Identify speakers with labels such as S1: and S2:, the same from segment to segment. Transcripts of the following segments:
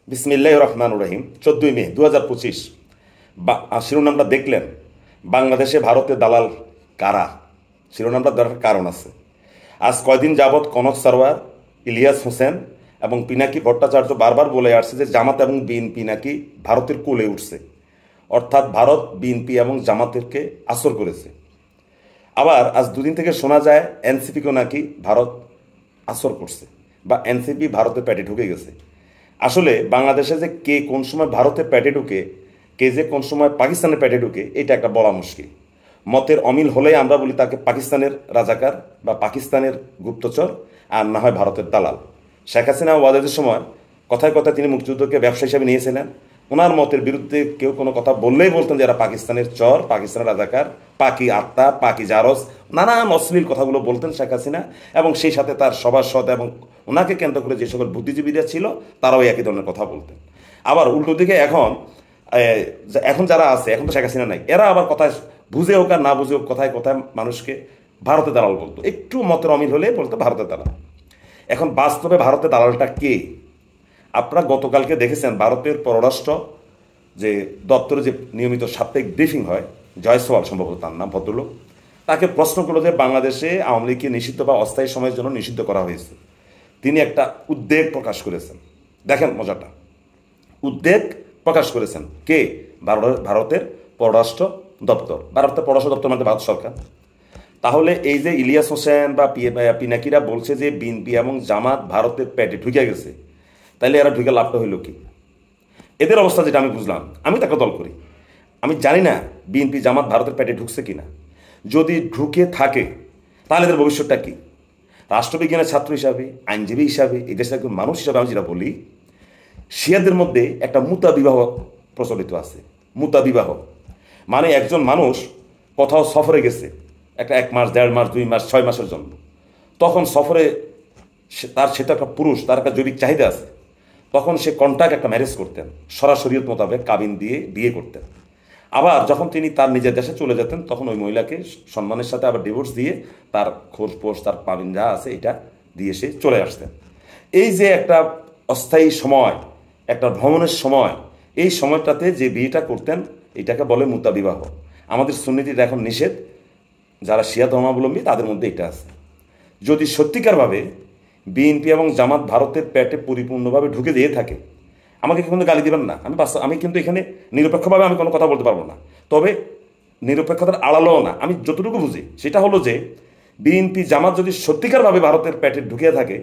S1: বিসমিল্লাহির রহমানির রহিম। 14 মে 2025। শিরোনামটা দেখলেন, বাংলাদেশে ভারতের দালাল কারা? শিরোনামটা দেওয়ার কারণ আছে। আজ কয়দিন যাবৎ কনক সারোয়ার, ইলিয়াস হোসেন এবং পিনাকি ভট্টাচার্য বারবার বলে আসছে যে জামাত এবং বিএনপি নাকি ভারতের কোলে উঠছে, অর্থাৎ ভারত বিএনপি এবং জামাতেরকে আসর করেছে। আবার আজ দুদিন থেকে শোনা যায় এনসিপিকেও নাকি ভারত আসর করছে, বা এনসিপি ভারতের পেটে ঢুকে গেছে। আসলে বাংলাদেশে যে কে কোন সময় ভারতের পেটে ঢুকে, কে যে কোন সময় পাকিস্তানের পেটে ঢুকে, এটা একটা বলা মুশকিল। মতের অমিল হলেই আমরা বলি তাকে পাকিস্তানের রাজাকার বা পাকিস্তানের গুপ্তচর, আর না হয় ভারতের দালাল। শেখ হাসিনা ওয়াজেদের সময় কথায় কথায় তিনি মুক্তিযুদ্ধকে ব্যবসা হিসাবে নিয়েছিলেন। ওনার মতের বিরুদ্ধে কেউ কোনো কথা বললেই বলতেন যে এরা পাকিস্তানের চর, পাকিস্তানের রাজাকার, পাকি আত্মা, পাকি জারস, নানান অশ্লীল কথাগুলো বলতেন শেখ হাসিনা। এবং সেই সাথে তার সভাসদ এবং ওনাকে কেন্দ্র করে যে সকল বুদ্ধিজীবীরা ছিল তারাও একই ধরনের কথা বলতেন। আবার উল্টো দিকে এখন যারা আছে, এখন তো শেখ হাসিনা নাই, এরা আবার কথায় বুঝে হোক আর না বুঝে হোক কথায় কথায় মানুষকে ভারতের দালাল বলতো, একটু মতের অমিল হলে বলতো ভারতের দালাল। এখন বাস্তবে ভারতের দালালটা কে? আপনারা গতকালকে দেখেছেন ভারতের পররাষ্ট্র যে দপ্তরে যে নিয়মিত সাপ্তাহিক ব্রিফিং হয়, জয়সওয়াল সম্ভবত তার নাম, ভদ্রলোক, তাকে প্রশ্ন করলো যে বাংলাদেশে আওয়ামী লীগকে নিষিদ্ধ বা অস্থায়ী সময়ের জন্য নিষিদ্ধ করা হয়েছে। তিনি একটা উদ্বেগ প্রকাশ করেছেন। দেখেন মজাটা, উদ্বেগ প্রকাশ করেছেন কে? ভারতের পররাষ্ট্র দপ্তর। ভারতের পররাষ্ট্র দপ্তর মানে ভারত সরকার। তাহলে এই যে ইলিয়াস হোসেন বা পিনাকিরা বলছে যে বিএনপি এবং জামাত ভারতের পেটে ঢুকে গেছে, তাইলে এরা ঢুকে লাভটা হইল কি? এদের অবস্থা যেটা আমি বুঝলাম, আমি তাকে দল করি, আমি জানি না বিএনপি জামাত ভারতের পেটে ঢুকছে কিনা। যদি ঢুকে থাকে তাহলে এদের ভবিষ্যৎটা কি? রাষ্ট্রবিজ্ঞানের ছাত্র হিসাবে, আইনজীবী হিসাবে, এই দেশের একজন মানুষ হিসাবে আমি যেটা বলি, শিয়াদের মধ্যে একটা মুতা বিবাহ প্রচলিত আছে। মুতা বিবাহ মানে একজন মানুষ কোথাও সফরে গেছে, একটা 1 মাস, 1.5 মাস, 2 মাস, 6 মাসের জন্য। তখন সফরে সে তো একটা পুরুষ, তার একটা জৈবিক চাহিদা আছে। তখন সে কন্ট্রাক্ট একটা ম্যারেজ করতেন, সরাসরিয়ত মোতাবেক কাবিন দিয়ে বিয়ে করতেন। আবার যখন তিনি তার নিজের দেশে চলে যেতেন, তখন ওই মহিলাকে সম্মানের সাথে আবার ডিভোর্স দিয়ে তার খোঁজ তার পাবিন যা আছে এটা দিয়ে সে চলে আসতেন। এই যে একটা অস্থায়ী সময়, একটা ভ্রমণের সময়, এই সময়টাতে যে বিয়েটা করতেন এটাকে বলে মুতা বিবাহ। আমাদের সুন্নিতে এখন নিষেধ, যারা শিয়া ধর্মাবলম্বী তাদের মধ্যে এটা আছে। যদি সত্যিকারভাবে বিএনপি এবং জামাত ভারতের পেটে পরিপূর্ণভাবে ঢুকে দিয়ে থাকে, আমাকে কিন্তু গালি দেবেন না, আমি কিন্তু এখানে নিরপেক্ষভাবে আমি কোনো কথা বলতে পারবো না। তবে নিরপেক্ষতার আড়ালেও না, আমি যতটুকু বুঝি সেটা হলো যে বিএনপি জামাত যদি সত্যিকারভাবে ভারতের পেটে ঢুকিয়ে থাকে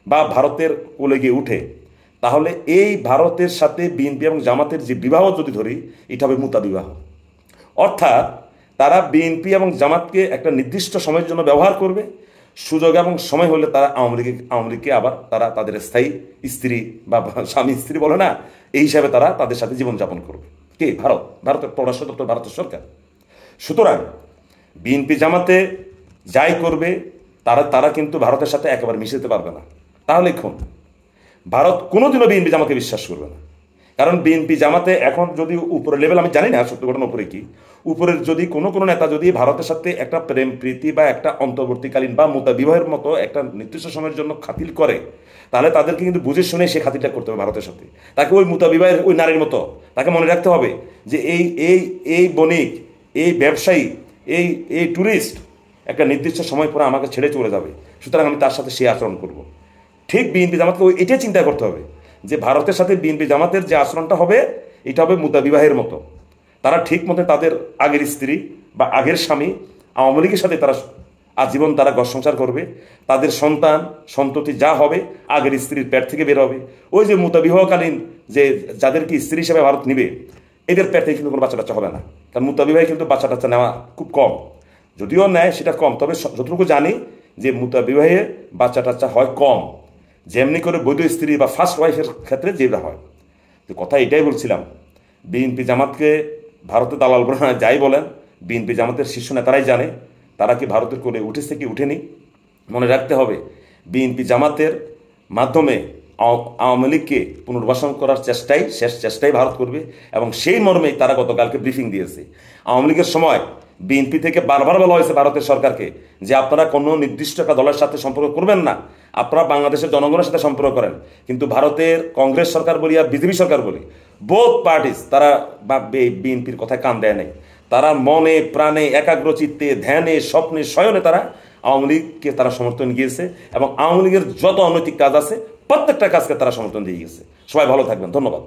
S1: বা ভারতের কোলে গিয়ে উঠে, তাহলে এই ভারতের সাথে বিএনপি এবং জামাতের যে বিবাহ যদি ধরি, এটা হবে মুতা বিবাহ। অর্থাৎ তারা বিএনপি এবং জামাতকে একটা নির্দিষ্ট সময়ের জন্য ব্যবহার করবে, সুযোগ এবং সময় হলে তারা আওয়ামী লীগকে আবার তারা তাদের স্থায়ী স্ত্রী বা স্বামী স্ত্রী বলে না, এই হিসাবে তারা তাদের সাথে জীবনযাপন করবে। কে? ভারতের পররাষ্ট্র দপ্তর, ভারতের সরকার। সুতরাং বিএনপি জামাতে যাই করবে তারা কিন্তু ভারতের সাথে একেবারে মিশে যেতে পারবে না। তাহলে ভারত কোনোদিনও বিএনপি জামাতকে বিশ্বাস করবে না। কারণ বিএনপি জামাতে এখন যদি উপরের লেভেল, আমি জানি না সত্য ঘটনা উপরে কি, উপরের যদি কোনো নেতা যদি ভারতের সাথে একটা প্রেম প্রীতি বা একটা অন্তর্বর্তীকালীন বা মুতা বিবাহের মতো একটা নির্দিষ্ট সময়ের জন্য খাতির করে, তাহলে তাদেরকে কিন্তু বুঝে শুনে সে খাতিরটা করতে হবে ভারতের সাথে। তাকে ওই মুতা বিবাহের ওই নারীর মতো তাকে মনে রাখতে হবে যে এই বণিক, এই ব্যবসায়ী, এই ট্যুরিস্ট একটা নির্দিষ্ট সময় পরে আমাকে ছেড়ে চলে যাবে, সুতরাং আমি তার সাথে সে আচরণ করব। ঠিক বিএনপি জামাতকে এটাই চিন্তা করতে হবে যে ভারতের সাথে বিএনপি জামাতের যে আচরণটা হবে এটা হবে মুতা বিবাহের মতো। তারা ঠিক মতো তাদের আগের স্ত্রী বা আগের স্বামী আওয়ামী লীগের সাথে তারা আজীবন তারা ঘর সংসার করবে, তাদের সন্তান সন্ততি যা হবে আগের স্ত্রীর পেট থেকে বের হবে। ওই যে মুতা বিবাহকালীন যে যাদেরকে স্ত্রী হিসেবে ভারত নিবে, এদের পেট থেকে কিন্তু কোনো বাচ্চা টাচ্চা হবে না। কারণ মুতা বিবাহে কিন্তু বাচ্চা টাচ্চা নেওয়া খুব কম, যদিও নেয় সেটা কম, তবে যতটুকু জানি যে মুতা বিবাহে বাচ্চা টাচ্চা হয় কম, যেমনি করে বৈধ স্ত্রী বা ফার্স্ট ওয়াইফের ক্ষেত্রে যেটা হয়। তো কথা এটাই বলছিলাম, বিএনপি জামাতকে ভারতের দালাল বলে না যাই বলেন, বিএনপি জামাতের শীর্ষ নেতারাই জানে তারা কি ভারতের কোলে উঠেছে কি উঠেনি। মনে রাখতে হবে বিএনপি জামাতের মাধ্যমে আওয়ামী লীগকে পুনর্বাসন করার শেষ চেষ্টাই ভারত করবে, এবং সেই মর্মেই তারা গতকালকে ব্রিফিং দিয়েছে। আওয়ামী লীগের সময় বিএনপি থেকে বারবার বলা হয়েছে ভারতের সরকারকে যে আপনারা কোনো নির্দিষ্ট একটা দলের সাথে সম্পর্ক করবেন না, আপনারা বাংলাদেশের জনগণের সাথে সম্পর্ক করেন, কিন্তু ভারতের কংগ্রেস সরকার বলি আর বিজেপি সরকার বলি, বোথ পার্টিস তারা বিএনপির কথায় কান দেয় নাই। তারা মনে প্রাণে একাগ্র চিত্তে ধ্যানে স্বপ্নে শয়নে তারা আওয়ামী লীগকে তারা সমর্থন গিয়েছে, এবং আওয়ামী লীগের যত অনৈতিক কাজ আছে প্রত্যেকটা কাজকে তারা সমর্থন দিয়ে গেছে। সবাই ভালো থাকবেন, ধন্যবাদ।